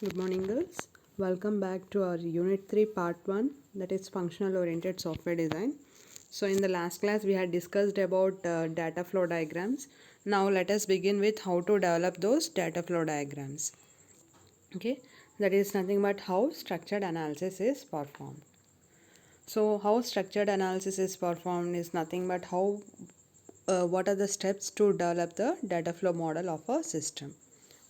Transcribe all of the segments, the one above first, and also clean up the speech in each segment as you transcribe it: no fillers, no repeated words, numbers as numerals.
Good morning, girls. Welcome back to our Unit 3 Part 1, that is Functional Oriented Software Design. So in the last class we had discussed about data flow diagrams. Now let us begin with how to develop those data flow diagrams. Okay, that is nothing but how structured analysis is performed. So how structured analysis is performed is nothing but how what are the steps to develop the data flow model of a system.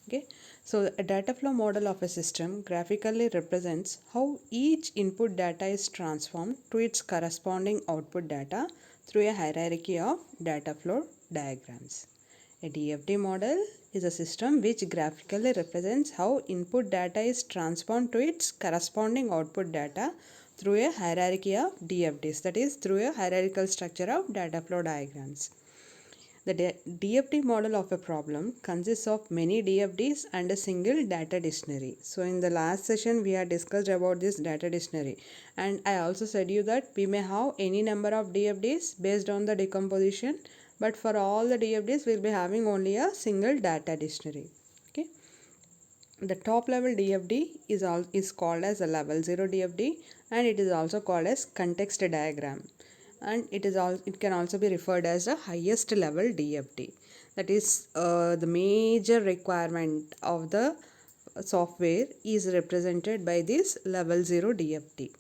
Okay, so a data flow model of a system graphically represents how each input data is transformed to its corresponding output data through a hierarchy of data flow diagrams. A DFD model is a system which graphically represents how input data is transformed to its corresponding output data through a hierarchy of DFDs, that is, through a hierarchical structure of data flow diagrams. The DFD model of a problem consists of many DFDs and a single data dictionary. So in the last session we had discussed about this data dictionary, and I also said you that we may have any number of DFDs based on the decomposition, but for all the DFDs we'll be having only a single data dictionary. Okay. The top level DFD is called as a level 0 DFD, and it is also called as context diagram, and it can also be referred as the highest level DFD. That is the major requirement of the software is represented by this level 0 DFD.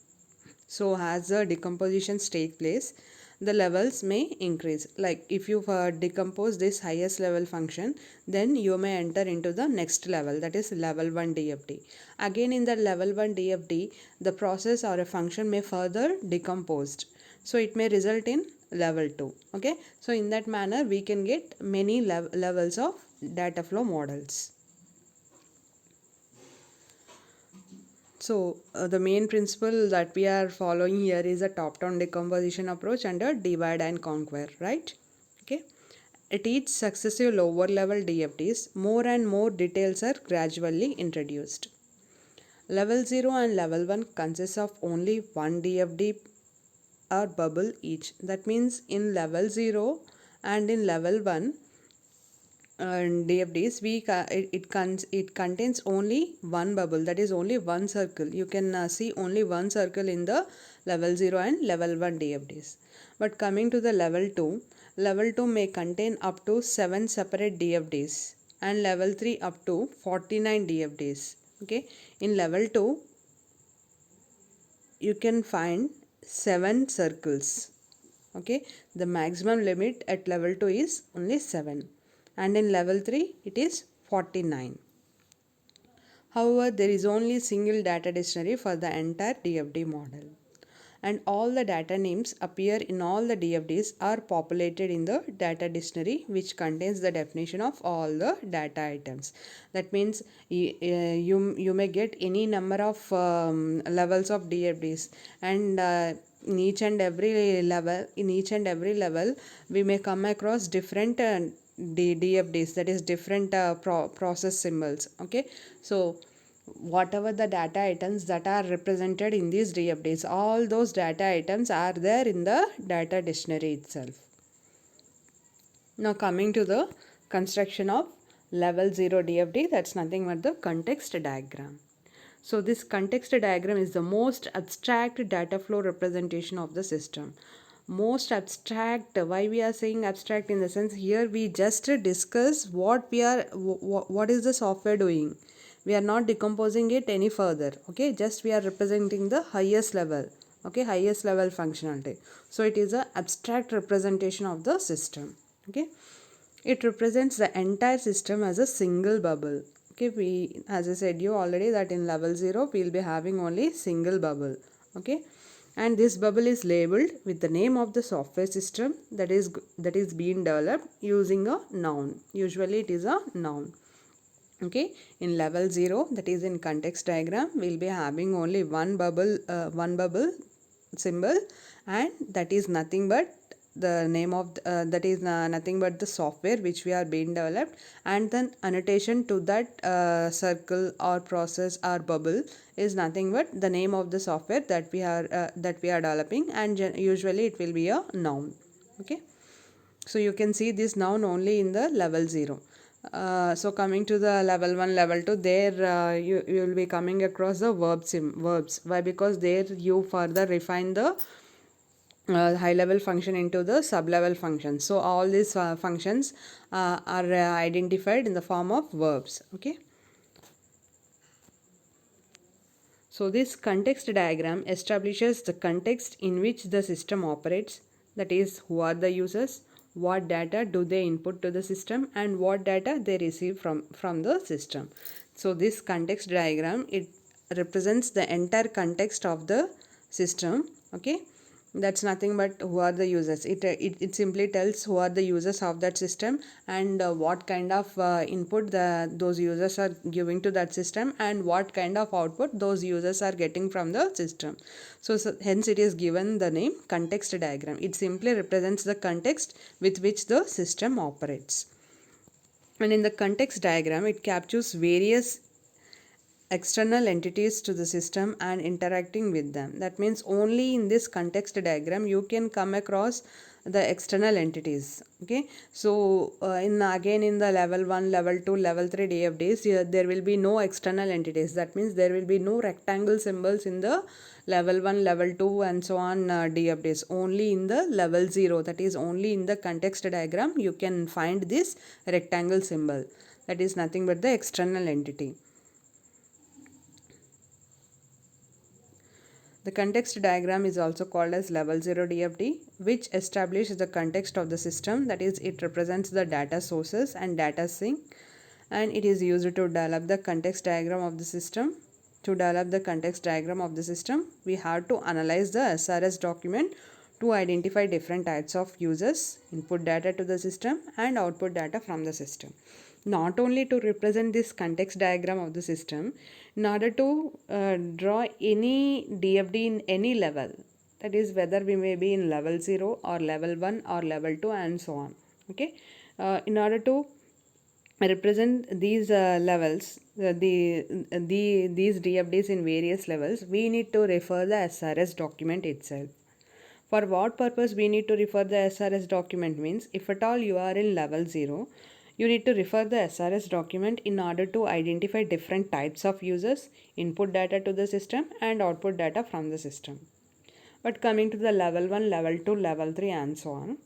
So as the decompositions take place, the levels may increase. Like if you decompose this highest level function, then you may enter into the next level, that is level 1 DFD. Again in the level 1 DFD, the process or a function may further decomposed. So it may result in level 2. Okay. So in that manner, we can get many levels of data flow models. So the main principle that we are following here is a top-down decomposition approach and a divide and conquer, right? Okay. At each successive lower level DFDs, more and more details are gradually introduced. Level 0 and level 1 consists of only one DFD or bubble each. That means in level 0 and in level 1 DFDs, it contains only one bubble, that is only one circle. You can see only one circle in the level 0 and level 1 DFDs. But coming to the level 2 may contain up to 7 separate DFDs, and level 3 up to 49 DFDs. Okay, in level 2 you can find 7 circles. Okay, the maximum limit at level 2 is only 7, and in level 3 it is 49. However, there is only single data dictionary for the entire DFD model, and all the data names appear in all the DFDs are populated in the data dictionary, which contains the definition of all the data items. That means you may get any number of levels of DFDs, and in each and every level we may come across different DFDs, that is different process symbols. Okay, so whatever the data items that are represented in these DFDs, all those data items are there in the data dictionary itself. Now coming to the construction of level 0 DFD, that's nothing but the context diagram. So this context diagram is the most abstract data flow representation of the system. Most abstract, why we are saying abstract, in the sense here we just discuss what is the software doing. We are not decomposing it any further. Okay, just we are representing the highest level. Okay, highest level functionality. So it is a abstract representation of the system. Okay, it represents the entire system as a single bubble. Okay, as I said you already that in level 0 we will be having only single bubble. Okay, and this bubble is labeled with the name of the software system that is being developed using a noun. Usually it is a noun. Okay, in level 0, that is in context diagram, we will be having only one bubble symbol, and that is nothing but the name of nothing but the software which we are being developed, and then annotation to that circle or process or bubble is nothing but the name of the software that we are developing, and usually it will be a noun. Okay, so you can see this noun only in the level 0. So coming to the level 1, level 2, there you will be coming across the verbs. Why? Because there you further refine the high level function into the sub level functions. So all these functions are identified in the form of verbs. Okay. So this context diagram establishes the context in which the system operates, that is, who are the users, what data do they input to the system, and what data they receive from the system. So this context diagram, it represents the entire context of the system. Okay, that's nothing but who are the users. It simply tells who are the users of that system, and what kind of input those users are giving to that system, and what kind of output those users are getting from the system. So hence it is given the name context diagram. It simply represents the context with which the system operates. And in the context diagram, it captures various external entities to the system and interacting with them. That means only in this context diagram you can come across the external entities. Okay, so in again in the level 1, level 2, level 3 DFDs, there will be no external entities. That means there will be no rectangle symbols in the level 1, level 2 and so on DFDs. Only in the level 0, that is only in the context diagram, you can find this rectangle symbol. That is nothing but the external entity. The context diagram is also called as level 0 DFD, which establishes the context of the system. That is, it represents the data sources and data sink, and it is used to develop the context diagram of the system. To develop the context diagram of the system, we have to analyze the SRS document to identify different types of users, input data to the system, and output data from the system. Not only to represent this context diagram of the system, in order to draw any DFD in any level, that is whether we may be in level 0 or level 1 or level 2 and so on. Okay, in order to represent these levels, these DFDs in various levels, we need to refer the SRS document itself. For what purpose we need to refer the SRS document means, if at all you are in level 0, you need to refer the SRS document in order to identify different types of users, input data to the system, and output data from the system. But coming to the level 1, level 2, level 3 and so on,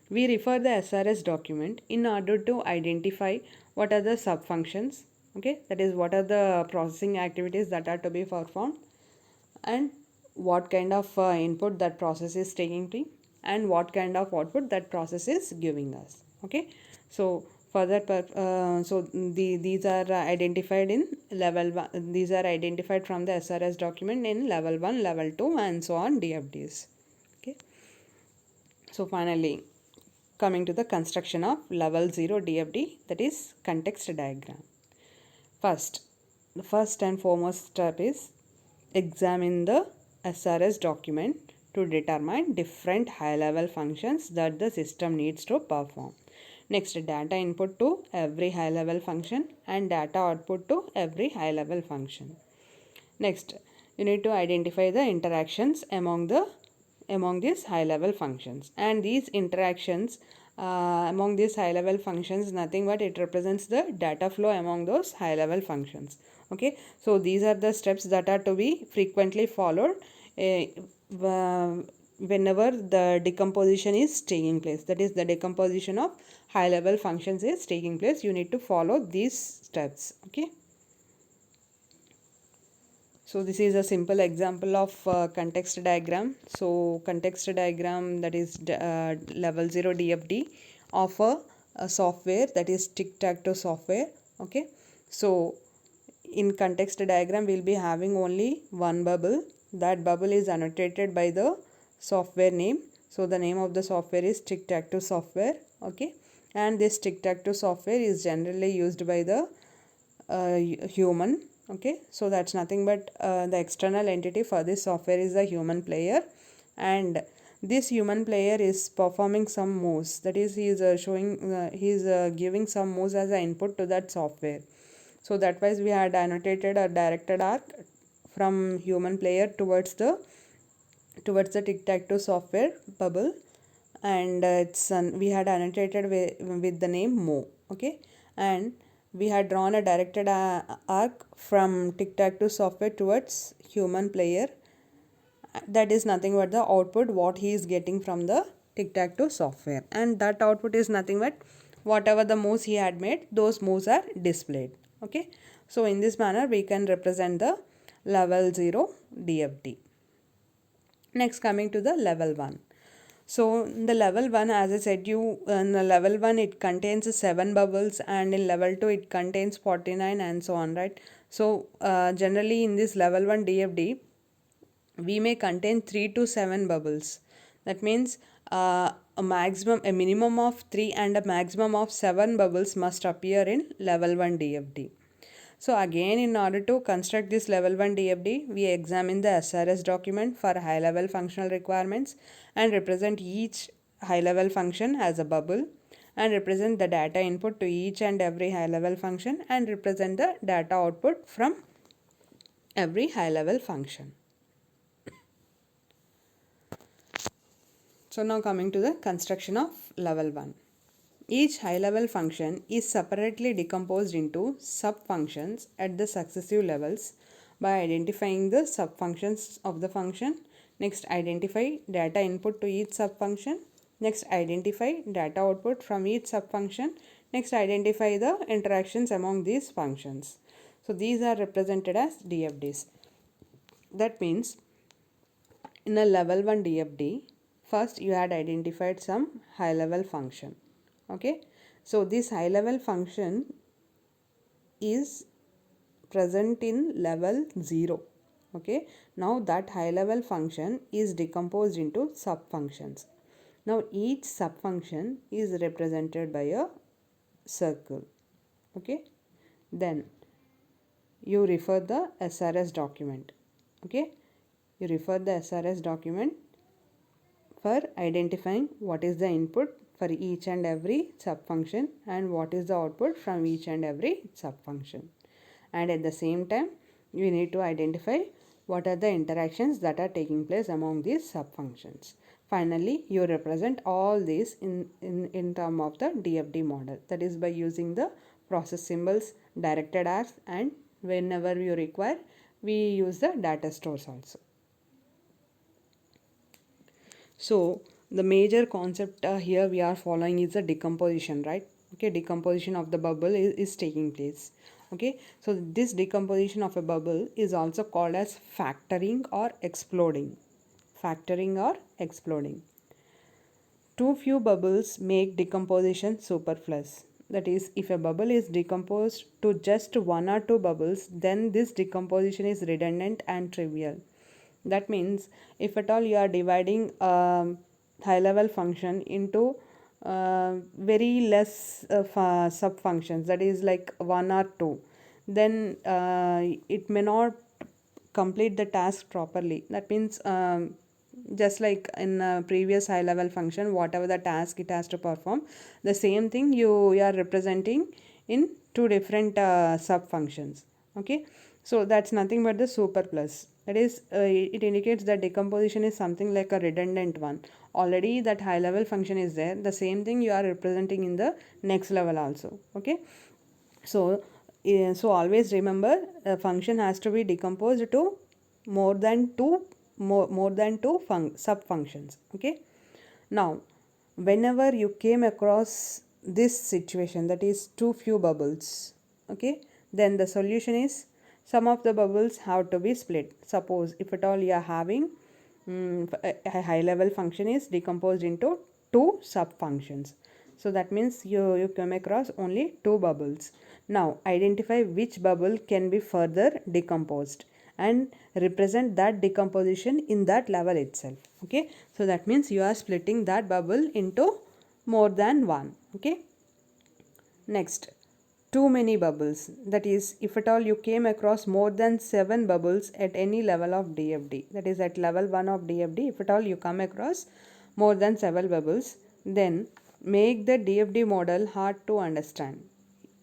we refer the SRS document in order to identify what are the subfunctions, okay, that is what are the processing activities that are to be performed, and what kind of input that process is taking to, and what kind of output that process is giving us. Okay, so for that these are identified in level 1. These are identified from the SRS document in level 1, level 2 and so on DFDs. Okay, so finally coming to the construction of level 0 DFD, that is context diagram. The first and foremost step is examine the SRS document to determine different high level functions that the system needs to perform. Next, data input to every high level function and data output to every high level function. Next, you need to identify the interactions among these high level functions, and these interactions among these high level functions, nothing but it represents the data flow among those high level functions. Okay, so these are the steps that are to be frequently followed whenever the decomposition is taking place. That is, the decomposition of high level functions is taking place, you need to follow these steps. Okay, so this is a simple example of context diagram. So context diagram, that is level 0 DFD of a software, that is tic-tac-toe software. Okay, so in context diagram we'll be having only one bubble. That bubble is annotated by the software name. So the name of the software is tic-tac-toe software. Okay, and this tic-tac-toe software is generally used by the human. Okay, so that's nothing but the external entity for this software is the human player, and this human player is performing some moves. That is, he is giving some moves as an input to that software. So that wise we had annotated a directed arc from human player towards the tic-tac-toe software bubble, and we had annotated with the name Mo. Okay, and we had drawn a directed arc from tic-tac-toe software towards human player. That is nothing but the output what he is getting from the tic-tac-toe software, and that output is nothing but whatever the moves he had made, those moves are displayed. Okay, so in this manner we can represent the level 0 DFD. Next, coming to the level 1. So in the level 1, as I said you, in the level 1 it contains 7 bubbles, and in level 2 it contains 49 and so on, right? So generally in this level 1 DFD we may contain 3 to 7 bubbles. That means a minimum of 3 and a maximum of 7 bubbles must appear in level 1 DFD. So again, in order to construct this level 1 DFD, we examine the SRS document for high level functional requirements and represent each high level function as a bubble, and represent the data input to each and every high level function, and represent the data output from every high level function. So now coming to the construction of level 1. Each high-level function is separately decomposed into sub-functions at the successive levels by identifying the sub-functions of the function. Next, identify data input to each sub-function. Next, identify data output from each sub-function. Next, identify the interactions among these functions. So these are represented as DFDs. That means in a level 1 DFD, first you had identified some high level function. Okay, so this high level function is present in level 0. Okay, now that high level function is decomposed into sub functions. Now each sub function is represented by a circle. Okay, then you refer the SRS document. Okay, you refer the SRS document for identifying what is the input for each and every subfunction and what is the output from each and every subfunction. And at the same time, you need to identify what are the interactions that are taking place among these subfunctions. Finally, you represent all these in terms of the DFD model. That is by using the process symbols, directed arcs, and whenever you require, we use the data stores also. So the major concept here we are following is the decomposition, right? Okay, decomposition of the bubble is taking place. Okay, so this decomposition of a bubble is also called as factoring or exploding. Factoring or exploding. Too few bubbles make decomposition superfluous. That is, if a bubble is decomposed to just 1 or 2 bubbles, then this decomposition is redundant and trivial. That means if at all you are dividing a high level function into very less sub functions, that is like 1 or 2, then it may not complete the task properly. That means just like in a previous high level function, whatever the task it has to perform, the same thing you are representing in 2 different sub functions. Okay, so that's nothing but the superplus. That is, it indicates that decomposition is something like a redundant one. Already that high level function is there, the same thing you are representing in the next level also. Okay, so so always remember, a function has to be decomposed to more than two sub functions. Okay, now whenever you came across this situation, that is too few bubbles, okay, then the solution is some of the bubbles have to be split. Suppose if at all you are having a high level function is decomposed into 2 sub functions, so that means you come across only 2 bubbles. Now identify which bubble can be further decomposed and represent that decomposition in that level itself. Okay, so that means you are splitting that bubble into more than one. Okay, next, too many bubbles. That is, if at all you came across more than 7 bubbles at any level of DFD, that is at level 1 of DFD, if at all you come across more than 7 bubbles, then make the DFD model hard to understand.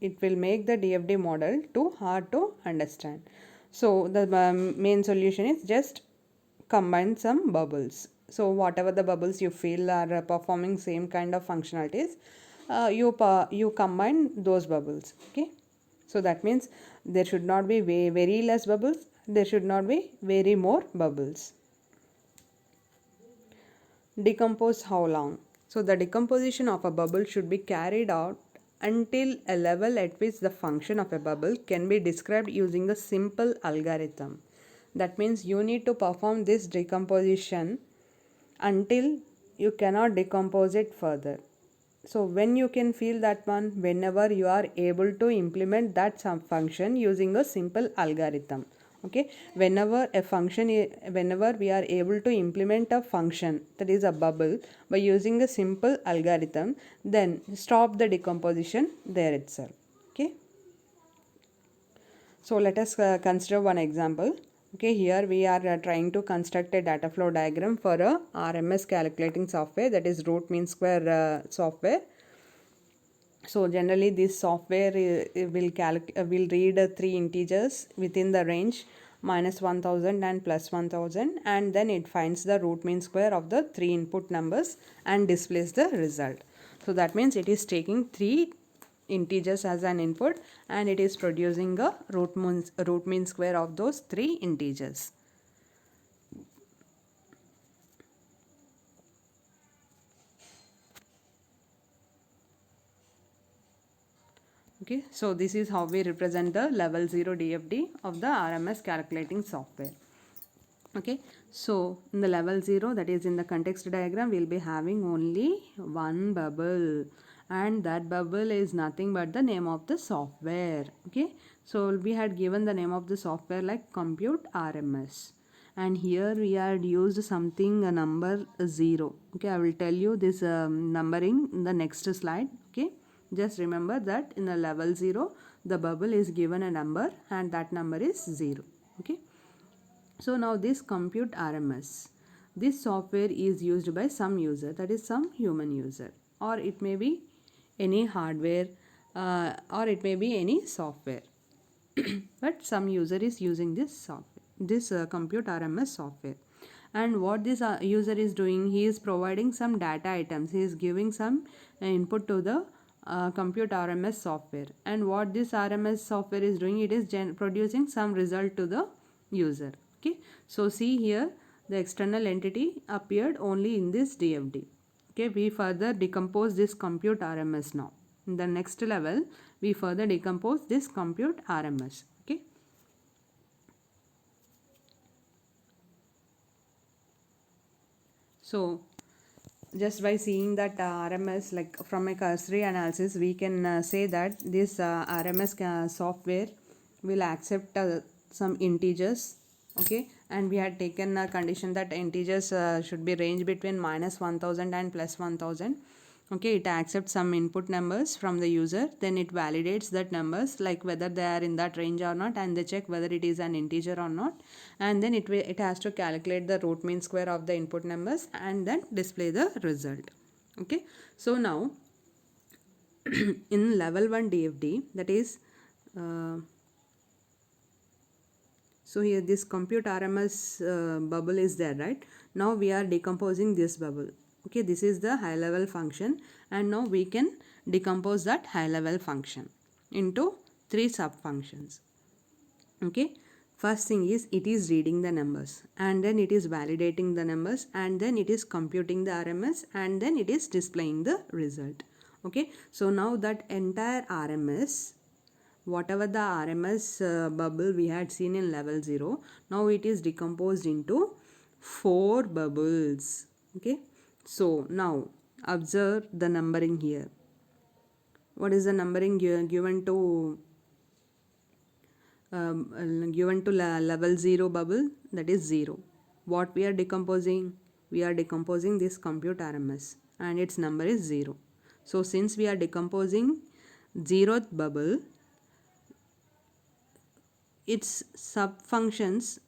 It will make the DFD model too hard to understand. So the main solution is just combine some bubbles. So whatever the bubbles you feel are performing same kind of functionalities, you combine those bubbles. Okay, so that means there should not be very less bubbles, there should not be very more bubbles. Decompose how long? So the decomposition of a bubble should be carried out until a level at which the function of a bubble can be described using a simple algorithm. That means you need to perform this decomposition until you cannot decompose it further. So when you can feel that one, whenever you are able to implement that some function using a simple algorithm. Okay, whenever we are able to implement a function, that is a bubble, by using a simple algorithm, then stop the decomposition there itself. Okay, so let us consider one example. Okay, here we are trying to construct a data flow diagram for a RMS calculating software, that is root mean square software. So generally this software will read three integers within the range -1000 and +1000, and then it finds the root mean square of the three input numbers and displays the result. So that means it is taking three integers as an input and it is producing a root mean square of those three integers. Okay, so this is how we represent the level 0 DFD of the RMS calculating software. Okay, so in the level 0, that is in the context diagram, we'll be having only one bubble, and that bubble is nothing but the name of the software. Okay, so we had given the name of the software like compute RMS, and here we had used something a number 0. Okay, I will tell you this numbering in the next slide. Okay, just remember that in the level 0 the bubble is given a number and that number is 0. Okay, so now this compute RMS, this software is used by some user, that is some human user, or it may be any hardware, or it may be any software. But some user is using this software, this compute RMS software. And what this user is doing, he is providing some data items, he is giving some input to the compute RMS software, and what this RMS software is doing, it is producing some result to the user. Okay, so see here the external entity appeared only in this DFD. Okay, we further decompose this compute RMS now. In the next level, we further decompose this compute RMS. Okay, so just by seeing that RMS, like from a cursory analysis, we can say that this RMS software will accept some integers. Okay, and we had taken a condition that integers should be range between -1000 and +1000. Okay, it accepts some input numbers from the user, then it validates that numbers like whether they are in that range or not, and they check whether it is an integer or not, and then it has to calculate the root mean square of the input numbers and then display the result. Okay, so now in level 1 DFD, that is so here this compute RMS bubble is there, right? Now we are decomposing this bubble. Okay, this is the high level function, and now we can decompose that high level function into three sub functions. Okay, first thing is it is reading the numbers, and then it is validating the numbers, and then it is computing the RMS, and then it is displaying the result. Okay, so now that entire RMS, whatever the RMS bubble we had seen in level 0, now it is decomposed into 4 bubbles. Okay, so now observe the numbering here. What is the numbering given to level 0 bubble? That is 0. What we are decomposing? We are decomposing this compute RMS, and its number is 0. So since we are decomposing 0th bubble, its sub functions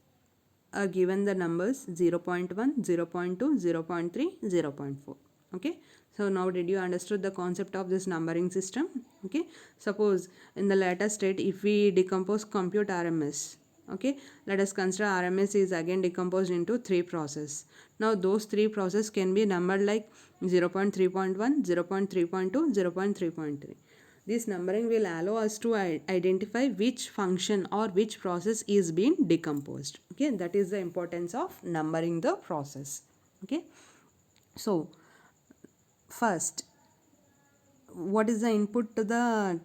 are given the numbers 0.1, 0.2, 0.3, 0.4. Okay, so now did you understood the concept of this numbering system? Okay, suppose in the later state, if we decompose compute RMS, Okay, let us consider RMS is again decomposed into 3 processes. Now those 3 processes can be numbered like 0.3.1, 0.3.2, 0.3.3. This numbering will allow us to identify which function or which process is being decomposed. Okay, that is the importance of numbering the process. Okay, so first, what is the input to the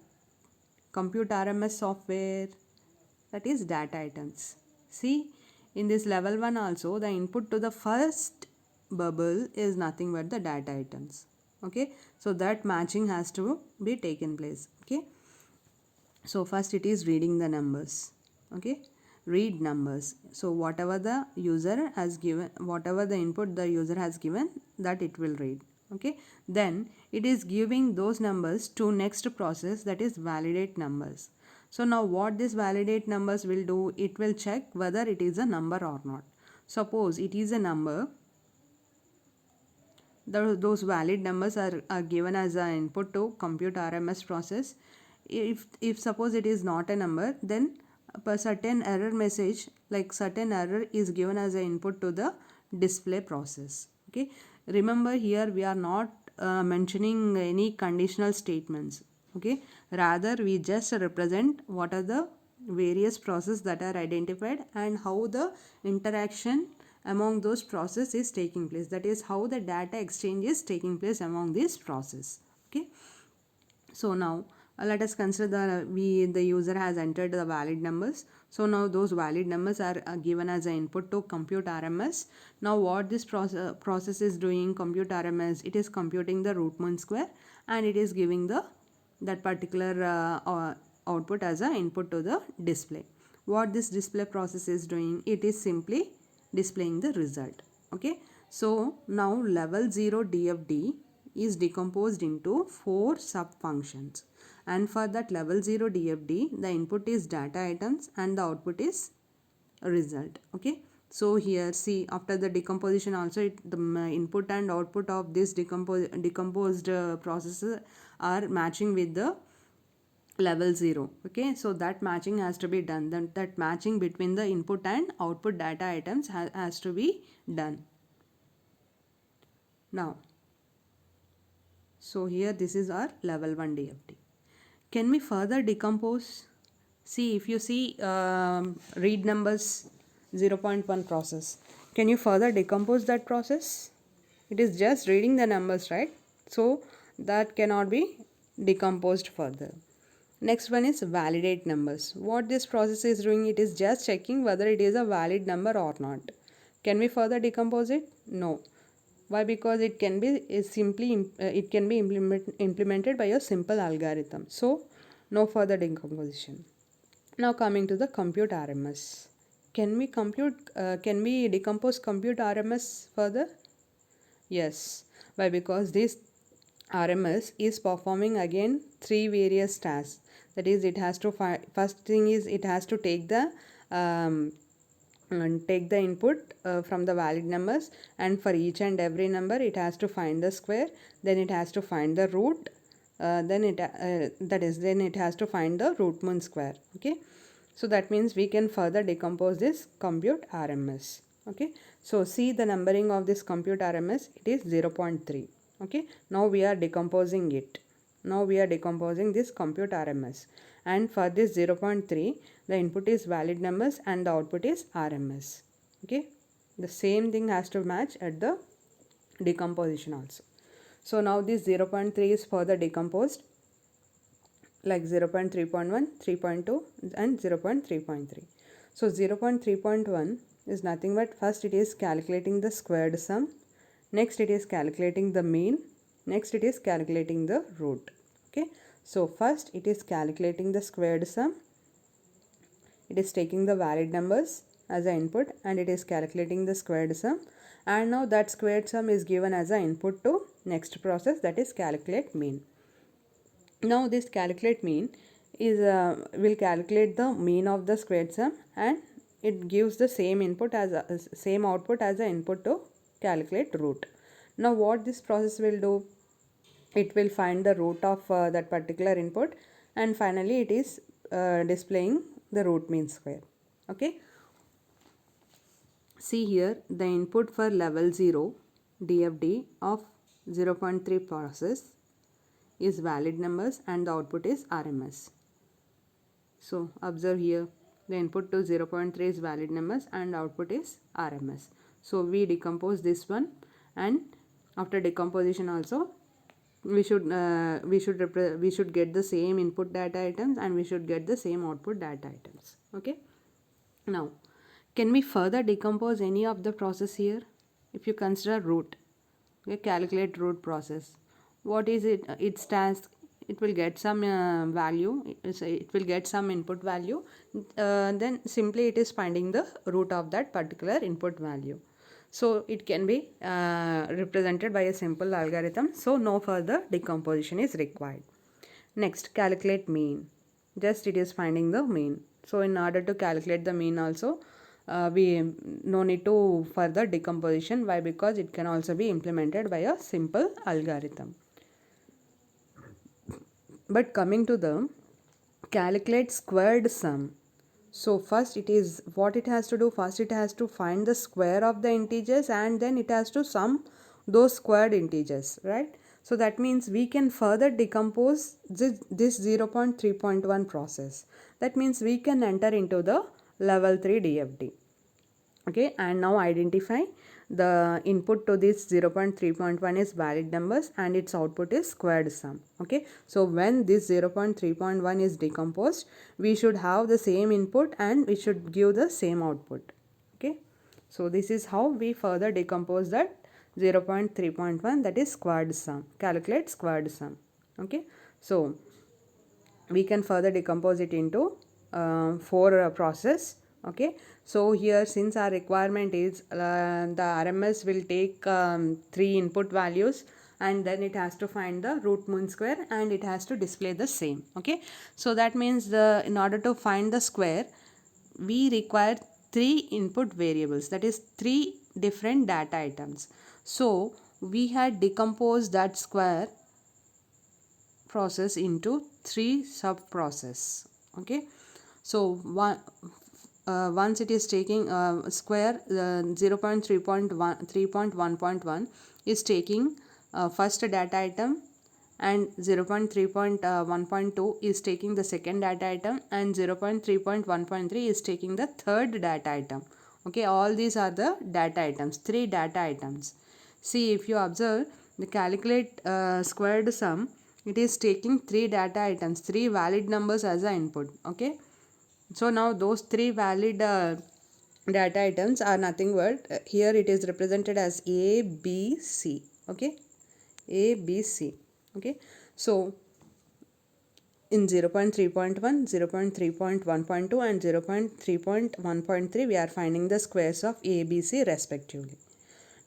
compute RMS software? That is data items. See, in this level 1 also, the input to the first bubble is nothing but the data items. Okay, so that matching has to be taken place. Okay, so first it is reading the numbers. Okay, read numbers. So whatever the user has given, whatever the input the user has given, that it will read. Okay, then it is giving those numbers to next process, that is validate numbers. So now what this validate numbers will do, it will check whether it is a number or not. Suppose it is a number, those valid numbers are given as an input to compute RMS process. If suppose it is not a number, then a certain error message, like certain error is given as an input to the display process. Okay, remember here we are not mentioning any conditional statements. Okay, rather we just represent what are the various processes that are identified and how the interaction among those processes is taking place. That is how the data exchange is taking place among this process. Okay, so now let us consider the user has entered the valid numbers. So now those valid numbers are given as an input to compute RMS. Now what this process is doing, compute RMS, it is computing the root mean square and it is giving the that particular output as an input to the display. What this display process is doing, it is simply displaying the result. Okay, so now level 0 DFD is decomposed into 4 sub functions, and for that level 0 DFD the input is data items and the output is result. Okay, so here see, after the decomposition also the input and output of this decomposed processes are matching with the level 0. Okay, so that matching has to be done. Then that matching between the input and output data items has to be done. Now, so here this is our level 1 DFT. Can we further decompose? See, if you see read numbers 0.1 process, can you further decompose that process? It is just reading the numbers, right? So that cannot be decomposed further. Next one is validate numbers. What this process is doing, it is just checking whether it is a valid number or not. Can we further decompose it? No. Why? Because it can be implemented by a simple algorithm. So no further decomposition. Now coming to the compute RMS. Can we decompose compute RMS further? Yes. Why? Because this RMS is performing again 3 various tasks. That is, it has to first thing is it has to take the input from the valid numbers, and for each and every number it has to find the square, then it has to find the root, then it has to find the root mean square. Okay, so that means we can further decompose this compute RMS. Okay, so see the numbering of this compute RMS, it is 0.3. Okay, now we are decomposing it. Now we are decomposing this compute RMS, and for this 0.3 the input is valid numbers and the output is RMS. Okay, the same thing has to match at the decomposition also. So now this 0.3 is further decomposed like 0.3.1, 3.2 and 0.3.3. So 0.3.1 is nothing but first it is calculating the squared sum, next it is calculating the mean, next it is calculating the root. Okay, so first it is calculating the squared sum, it is taking the valid numbers as an input and it is calculating the squared sum, and now that squared sum is given as an input to next process, that is calculate mean. Now this calculate mean is will calculate the mean of the squared sum and it gives the same input as same output as the input to calculate root. Now what this process will do, it will find the root of that particular input and finally it is displaying the root mean square. Okay, see here the input for level 0 DFD of 0.3 process is valid numbers and the output is RMS. So observe here the input to 0.3 is valid numbers and output is RMS. So we decompose this one, and after decomposition also we should get the same input data items and we should get the same output data items. Okay, now can we further decompose any of the process here? If you consider root, okay, calculate root process. What is it? Its task, it will get some value, it will get some input value, then simply it is finding the root of that particular input value. So it can be represented by a simple algorithm, so no further decomposition is required. Next, calculate mean. Just it is finding the mean. So in order to calculate the mean also, we no need to further decomposition. Why? Because it can also be implemented by a simple algorithm. But coming to the calculate squared sum. So first it is what it has to do. First it has to find the square of the integers and then it has to sum those squared integers, right? So that means we can further decompose this 0.3.1 process. That means we can enter into the level 3 DFD. Okay, and now identify the input to this 0.3.1 is valid numbers and its output is squared sum. Okay, so when this 0.3.1 is decomposed, we should have the same input and we should give the same output. Okay, so this is how we further decompose that 0.3.1, that is squared sum. Calculate squared sum. Okay, so we can further decompose it into four process. Okay, so here since our requirement is the RMS will take 3 input values and then it has to find the root mean square and it has to display the same. Okay, so that means in order to find the square we require 3 input variables, that is 3 different data items. So we had decomposed that square process into 3 sub process. Okay, so once it is taking square 0.3.1 is taking first data item and 0.3.1.2 is taking the second data item and 0.3.1.3 is taking the third data item. Okay, all these are the data items, 3 data items. See, if you observe the calculate squared sum, it is taking 3 data items, 3 valid numbers as an input. Okay, so now those 3 valid data items are nothing but here it is represented as A, B, C. Okay, A, B, C. Okay, so in 0.3.1, 0.3.1.2 and 0.3.1.3 we are finding the squares of A, B, C respectively.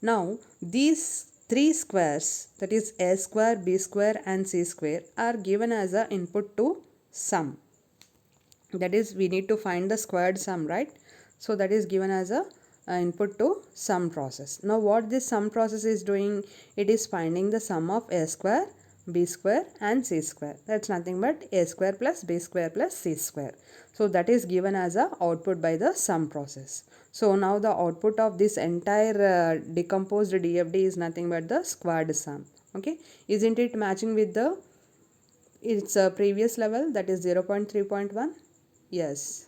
Now these 3 squares, that is A square, B square and C square, are given as a input to sum. That is we need to find the squared sum, right? So that is given as a input to sum process. Now what this sum process is doing, it is finding the sum of A square, B square and C square. That's nothing but A square plus B square plus C square. So that is given as a output by the sum process. So now the output of this entire decomposed DFD is nothing but the squared sum. Okay, isn't it matching with the its previous level, that is 0.3.1? Yes.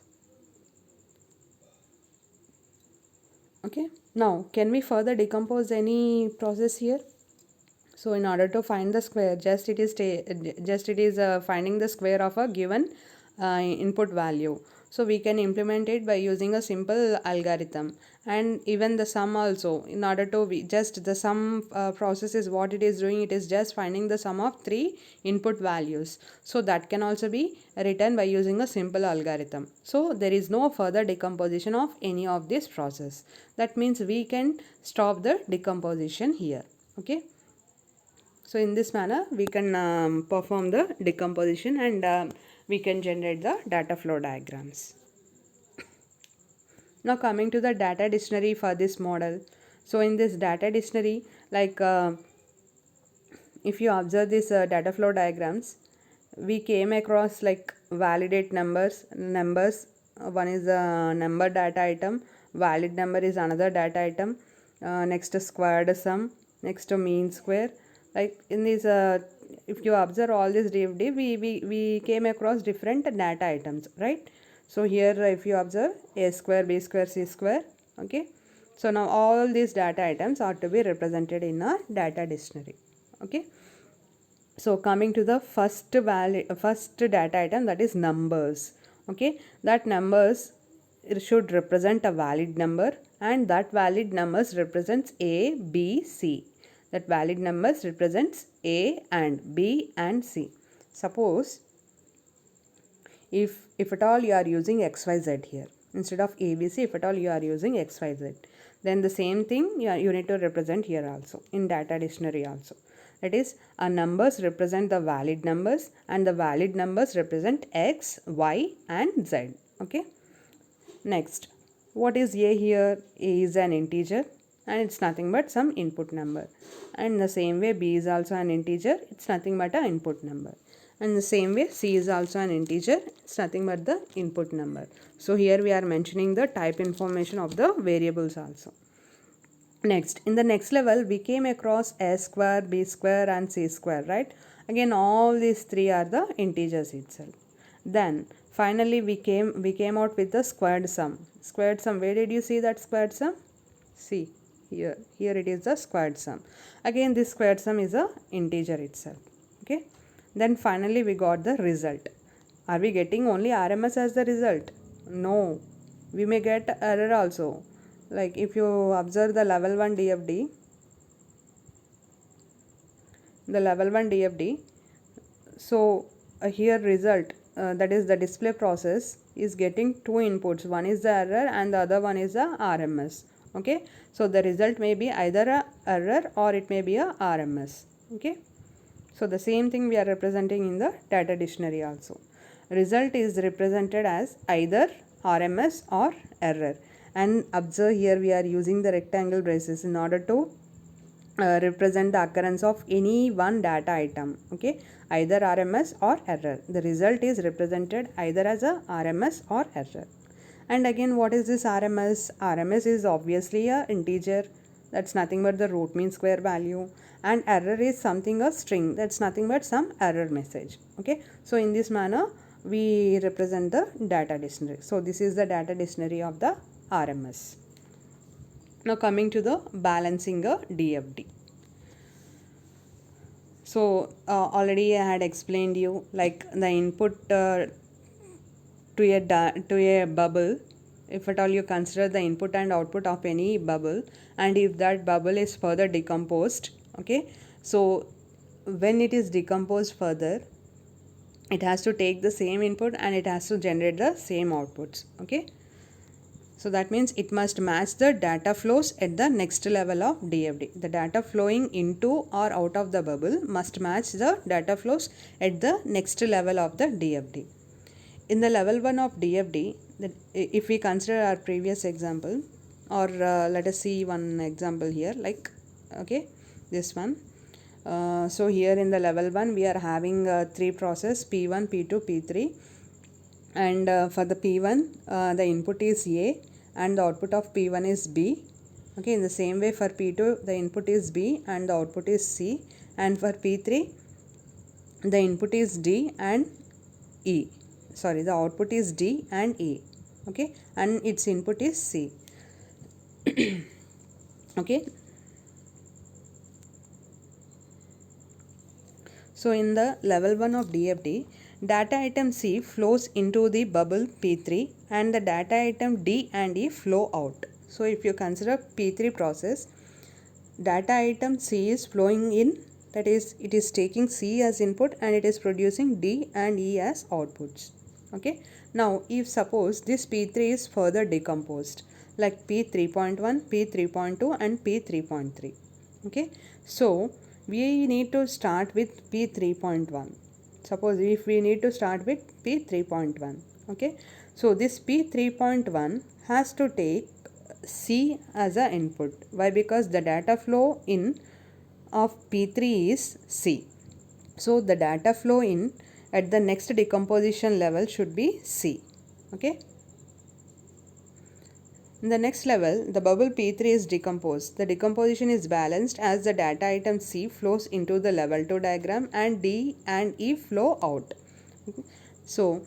Okay, now can we further decompose any process here? So in order to find the square, just it is finding the square of a given input value. So we can implement it by using a simple algorithm, and even the sum also. In order to just the sum process is what it is doing, it is just finding the sum of 3 input values. So that can also be written by using a simple algorithm. So there is no further decomposition of any of this process. That means we can stop the decomposition here. Okay, so in this manner we can perform the decomposition and we can generate the data flow diagrams. Now coming to the data dictionary for this model. So in this data dictionary, like if you observe this data flow diagrams, we came across like validate numbers, one is a number data item, valid number is another data item, next squared sum, next mean square. Like in this, if you observe all this DFD, we came across different data items, right? So here if you observe a square, b square, c square, okay. So now all these data items are to be represented in a data dictionary, okay. So coming to the first data item, that is numbers, okay. That numbers, it should represent a valid number, and that valid numbers represents a, b, c. That valid numbers represents a and b and c. Suppose if at all you are using xyz here instead of abc, if at all you are using xyz, then the same thing you need to represent here also in data dictionary also. That is, our numbers represent the valid numbers, and the valid numbers represent x, y and z, okay. Next, what is a here? A is an integer and it's nothing but some input number, and the same way b is also an integer, it's nothing but an input number, and the same way c is also an integer, it's nothing but the input number. So here we are mentioning the type information of the variables also. Next, in the next level, we came across a square, b square and c square, right? Again, all these three are the integers itself. Then finally we came out with the squared sum. Squared sum, where did you see that squared sum? See here it is the squared sum. Again, this squared sum is a integer itself, okay. Then finally we got the result. Are we getting only RMS as the result? No, we may get error also. Like if you observe the level 1 DFD, so here result, that is the display process, is getting two inputs. One is the error and the other one is the RMS, okay. So the result may be either a error or it may be a RMS, okay. So the same thing we are representing in the data dictionary also. Result is represented as either RMS or error. And observe here we are using the rectangle braces in order to represent the occurrence of any one data item, okay, either RMS or error. The result is represented either as a RMS or error. And again, what is this RMS? RMS is obviously a integer, that's nothing but the root mean square value, and error is something a string, that's nothing but some error message, okay. So in this manner we represent the data dictionary. So this is the data dictionary of the RMS. Now coming to the balancing a DFD. So already I had explained you, like the input to a bubble, if at all you consider the input and output of any bubble, and if that bubble is further decomposed, okay, so when it is decomposed further, it has to take the same input and it has to generate the same outputs, okay. So that means it must match the data flows at the next level of DFD. The data flowing into or out of the bubble must match the data flows at the next level of the DFD. In the level 1 of DFD, if we consider our previous example, or let us see one example here, like, okay, this one. So here in the level 1 we are having three process, P1, P2, P3, and for the P1 the input is A and the output of P1 is B, okay. In the same way for P2 the input is B and the output is C, and for P3 the input is D and E, sorry, the output is D and E, okay, and its input is C. Okay. So in the level 1 of DFD, data item C flows into the bubble P3 and the data item D and E flow out. So if you consider P3 process, data item C is flowing in, that is, it is taking C as input and it is producing D and E as outputs, okay. Now if suppose this P3 is further decomposed, like P3.1, P3.2 and P3.3, okay. So we need to start with P3.1. Suppose if we need to start with P3.1, okay. So this P3.1 has to take C as a input. Why? Because the data flow in of P3 is C. So the data flow in at the next decomposition level should be C, okay. In the next level, the bubble P3 is decomposed. The decomposition is balanced as the data item C flows into the level 2 diagram and D and E flow out. So,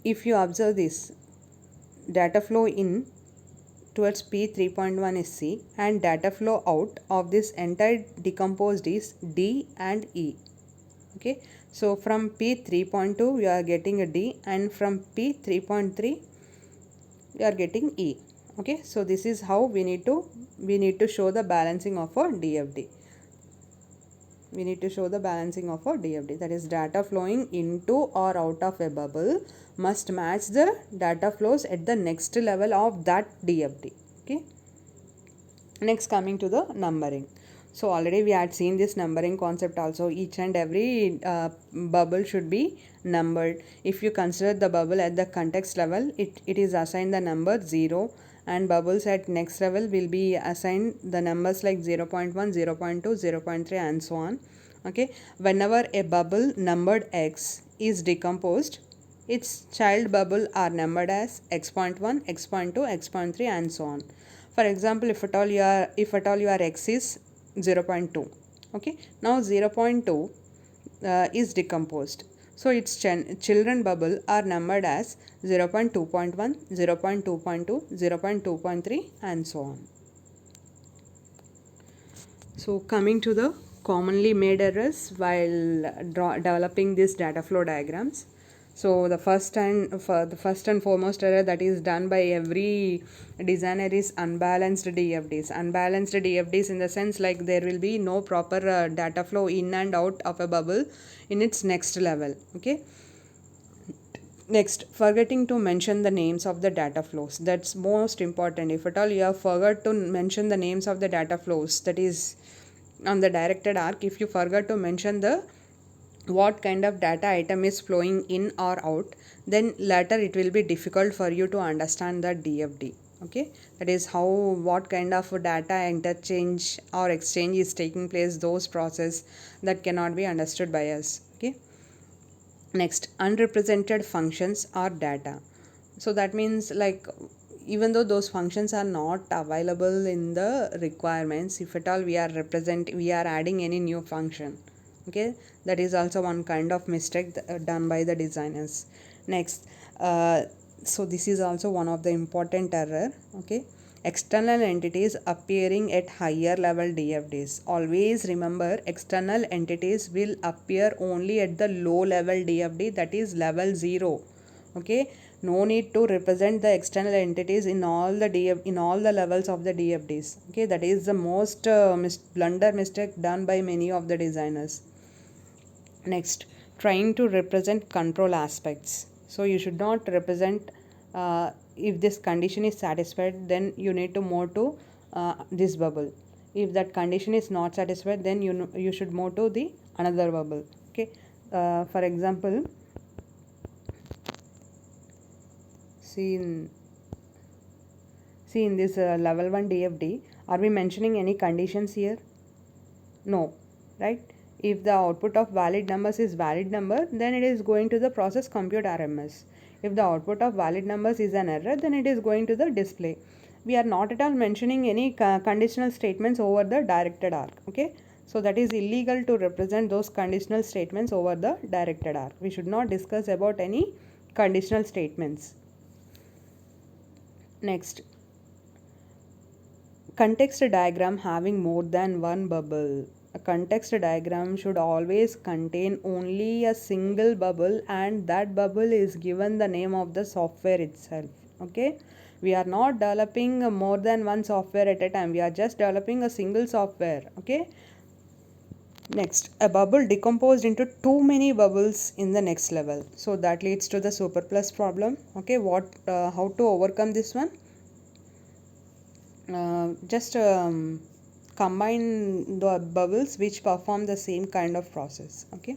if you observe this, data flow in towards P3.1 is C and data flow out of this entire decomposed is D and E. Okay, so from P3.2 we are getting a D and from P3.3 we are getting E. Okay, so this is how we need to show the balancing of a DFD. We need to show the balancing of a DFD, that is data flowing into or out of a bubble must match the data flows at the next level of that DFD. Okay, next coming to the numbering. So already we had seen this numbering concept also. Each and every bubble should be numbered. If you consider the bubble at the context level, it is assigned the number 0, and bubbles at next level will be assigned the numbers like 0.1, 0.2, 0.3 and so on. Okay, whenever a bubble numbered x is decomposed, its child bubble are numbered as x.1, x.2, x.3 and so on. For example, if at all your x is 0.2, okay, now 0.2 is decomposed, so its children bubble are numbered as 0.2.1, 0.2.2, 0.2.3 and so on. So coming to the commonly made errors while developing these data flow diagrams. So the first and foremost error that is done by every designer is unbalanced DFDs. Unbalanced DFDs in the sense like there will be no proper data flow in and out of a bubble in its next level. Okay. Next, forgetting to mention the names of the data flows. That's most important. If at all you have forgot to mention the names of the data flows, that is on the directed arc, if you forgot to mention the what kind of data item is flowing in or out, then later it will be difficult for you to understand the DFD. Okay, that is how what kind of data interchange or exchange is taking place, those process that cannot be understood by us. Okay, next, unrepresented functions or data. So that means like even though those functions are not available in the requirements, if at all we are adding any new function, okay, that is also one kind of mistake done by the designers. Next, so this is also one of the important error. Okay, external entities appearing at higher level DFDs. Always remember, external entities will appear only at the low level DFD, that is level 0. Okay, no need to represent the external entities in all the levels of the DFDs. Okay, that is the most blunder mistake done by many of the designers. Next, trying to represent control aspects. So you should not represent if this condition is satisfied, then you need to move to this bubble. If that condition is not satisfied, then you should move to the another bubble. Okay, for example, see in this level 1 DFD, are we mentioning any conditions here? No, right? If the output of valid numbers is valid number, then it is going to the process compute RMS. If the output of valid numbers is an error, then it is going to the display. We are not at all mentioning any conditional statements over the directed arc. Okay, so that is illegal to represent those conditional statements over the directed arc. We should not discuss about any conditional statements. Next, context diagram having more than one bubble. A context diagram should always contain only a single bubble, and that bubble is given the name of the software itself. Okay, we are not developing more than one software at a time, we are just developing a single software. Okay, next, a bubble decomposed into too many bubbles in the next level, so that leads to the superplus problem. Okay, how to overcome this one? Just combine the bubbles which perform the same kind of process. Okay,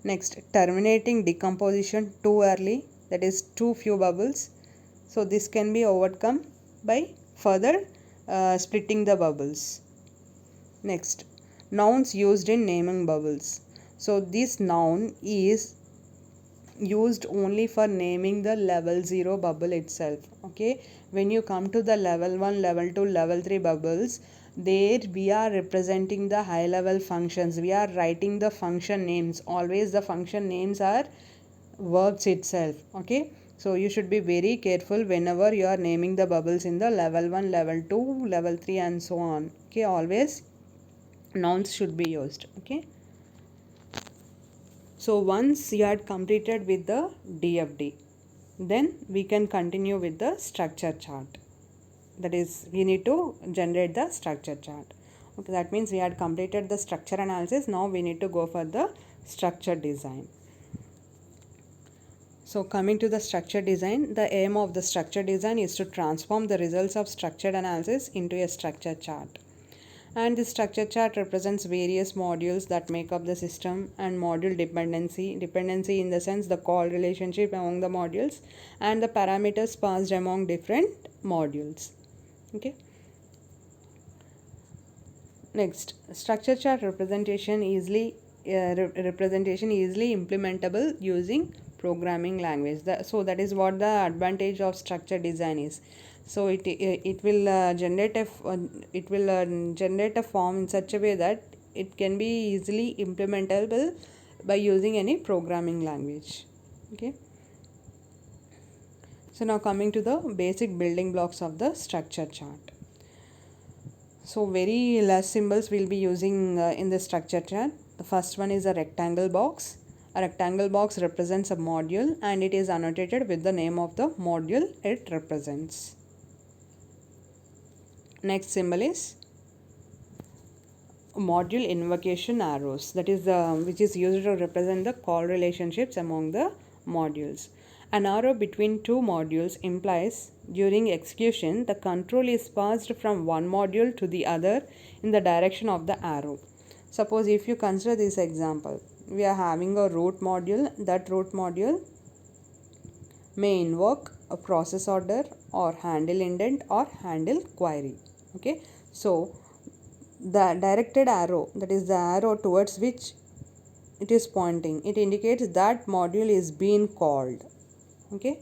next, terminating decomposition too early, that is too few bubbles. So this can be overcome by further splitting the bubbles. Next, nouns used in naming bubbles. So this noun is used only for naming the level 0 bubble itself. Okay, when you come to the level 1, level 2, level 3 bubbles, there we are representing the high level functions. We are writing the function names. Always the function names are verbs itself. Okay, so you should be very careful whenever you are naming the bubbles in the level 1, level 2, level 3 and so on. Okay, always nouns should be used. Okay, so once you had completed with the DFD, then we can continue with the structure chart. That is, we need to generate the structure chart. Okay, that means we had completed the structure analysis. Now we need to go for the structure design. So coming to the structure design, the aim of the structure design is to transform the results of structured analysis into a structure chart. And the structure chart represents various modules that make up the system, and module dependency in the sense the call relationship among the modules, and the parameters passed among different modules. Okay, next, structure chart representation easily implementable using programming language. So that is what the advantage of structure design is. So it will generate a form in such a way that it can be easily implementable by using any programming language. Okay, so now coming to the basic building blocks of the structure chart. So very less symbols we'll be using in the structure chart. The first one is a rectangle box. A rectangle box represents a module and it is annotated with the name of the module it represents. Next symbol is module invocation arrows, that is which is used to represent the call relationships among the modules. An arrow between two modules implies during execution the control is passed from one module to the other in the direction of the arrow. Suppose if you consider this example, we are having a root module. That root module may invoke a process order or handle indent or handle query. Okay, so the directed arrow, that is the arrow towards which it is pointing, it indicates that module is being called. Okay,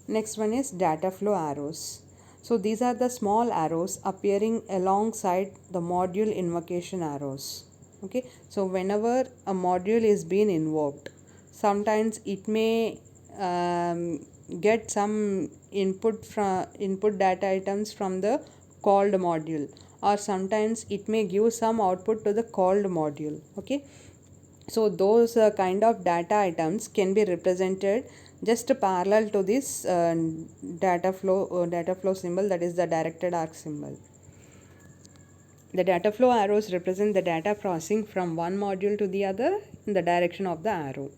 next one is data flow arrows. So these are the small arrows appearing alongside the module invocation arrows. Okay, so whenever a module is being invoked, sometimes it may get some input data items from the called module, or sometimes it may give some output to the called module. Okay, so those kind of data items can be represented just parallel to this data flow symbol, that is the directed arc symbol. The data flow arrows represent the data processing from one module to the other in the direction of the arrow.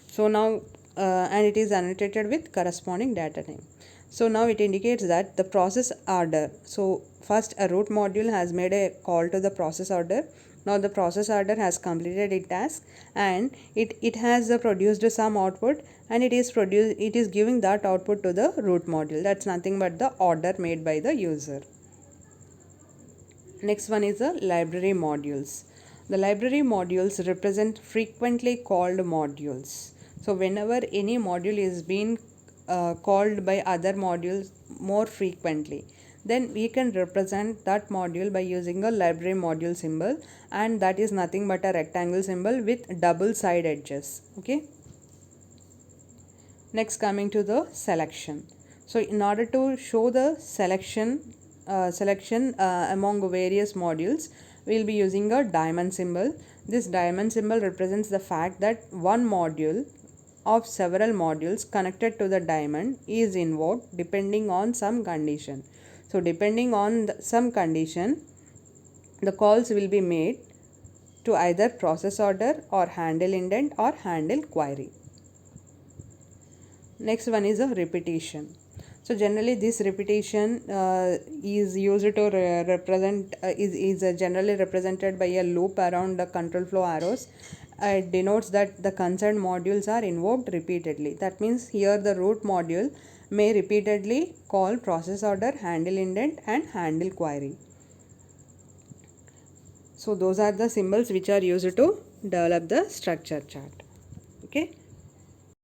So now and it is annotated with corresponding data name. So now it indicates that the process order. So first a root module has made a call to the process order. Now the process order has completed its task and it has produced some output, and it is giving that output to the root module. That's nothing but the order made by the user. Next one is the library modules. The library modules represent frequently called modules. So whenever any module is being called by other modules more frequently, then we can represent that module by using a library module symbol, and that is nothing but a rectangle symbol with double side edges. Okay, next coming to the selection. So in order to show the selection among various modules, we will be using a diamond symbol. This diamond symbol represents the fact that one module of several modules connected to the diamond is invoked depending on some condition. So depending on some condition, the calls will be made to either process order or handle indent or handle query. Next one is a repetition. So generally this repetition is used to represent is generally represented by a loop around the control flow arrows. It denotes that the concerned modules are invoked repeatedly. That means here the root module may repeatedly call process order, handle indent and handle query. So those are the symbols which are used to develop the structure chart. Okay.